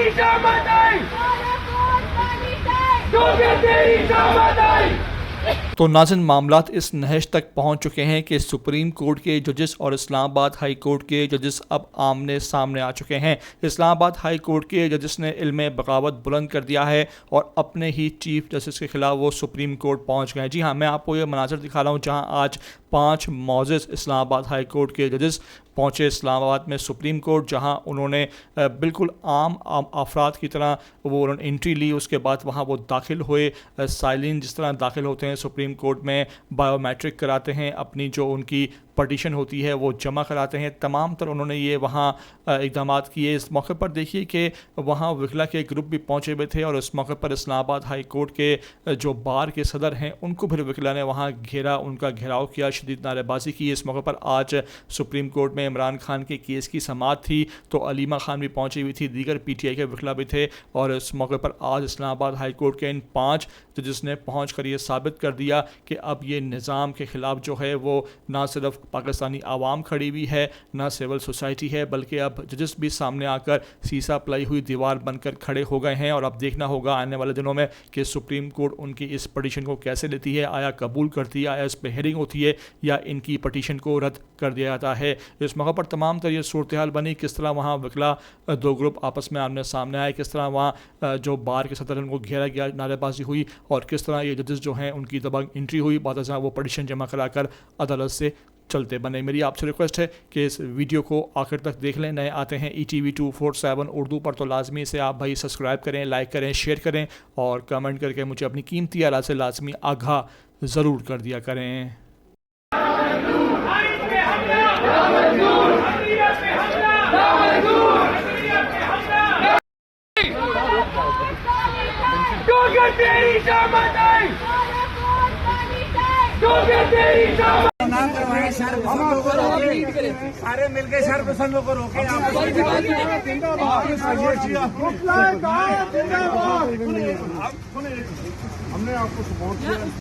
तेरी शामत आई, तो फिर तेरी शामत आई। तो नाज़रीन, मामलात इस नहज तक पहुंच चुके हैं कि सुप्रीम कोर्ट के जजेस और इस्लामाबाद हाई कोर्ट के जजेस अब आमने सामने आ चुके हैं। इस्लामाबाद हाई कोर्ट के जजेस ने इल्म बगावत बुलंद कर दिया है और अपने ही चीफ जस्टिस के खिलाफ वो सुप्रीम कोर्ट पहुंच गए हैं। जी हाँ, मैं आपको ये मनाजर दिखा रहा हूँ जहाँ आज 5 मौज़िज़ इस्लामाबाद हाई कोर्ट के जजेस पहुँचे इस्लामाबाद में सुप्रीम कोर्ट, जहाँ उन्होंने बिल्कुल आम अफराद की तरह वो उन्होंने एंट्री ली। उसके बाद वहाँ वो दाखिल हुए, साइलिन जिस तरह दाखिल होते हैं सुप्रीम कोर्ट में, बायोमेट्रिक कराते हैं, अपनी जो उनकी पटिशन होती है वो जमा कराते हैं। तमाम तर उन्होंने ये वहाँ इक़दाम किए। इस मौके पर देखिए कि वहाँ वकला के ग्रुप भी पहुँचे हुए थे और इस मौके पर इस्लामाबाद हाई कोर्ट के जो बार के सदर हैं उनको फिर वकला ने वहाँ घेरा, उनका घेराव किया, शदीद नारेबाजी की। इस मौके पर आज सुप्रीम कोर्ट में इमरान खान के केस की समाअत थी, तो अलीमा खान भी पहुँची हुई थी, दीगर PTI के वकला भी थे। और इस मौके पर आज इस्लामाबाद हाई कोर्ट के इन 5 जजेस ने पहुँच कर ये साबित कर दिया कि अब ये निज़ाम के ख़िलाफ़ जो है वो ना सिर्फ पाकिस्तानी आवाम खड़ी हुई है, ना सिविल सोसाइटी है, बल्कि अब जजेस भी सामने आकर सीसा पलाई हुई दीवार बनकर खड़े हो गए हैं। और अब देखना होगा आने वाले दिनों में कि सुप्रीम कोर्ट उनकी इस पटिशन को कैसे लेती है, आया कबूल करती है, आया इस पर हेयरिंग होती है या इनकी पटिशन को रद्द कर दिया जाता है। इस मौके पर तमाम तरह ये सूरत हाल बनी, किस तरह वहाँ वकला 2 ग्रुप आपस में आमने सामने आए, किस तरह वहाँ जो बार के सदर उनको घेरा गया, नारेबाजी हुई और किस तरह ये जजेस जो हैं उनकी दबंग एंट्री हुई, बाद वो पटिशन जमा कराकर अदालत से चलते बने। मेरी आपसे रिक्वेस्ट है कि इस वीडियो को आखिर तक देख लें। नए आते हैं ETV 247 उर्दू पर तो लाजमी से आप भाई सब्सक्राइब करें, लाइक करें, शेयर करें और कमेंट करके मुझे अपनी कीमती आरा से लाजमी आगाह ज़रूर कर दिया करें। तेरी शामत आई, तो फिर तेरी शामत। सारे मिलके सर पसंदों को रोके। हमने आपको सपोर्ट किया।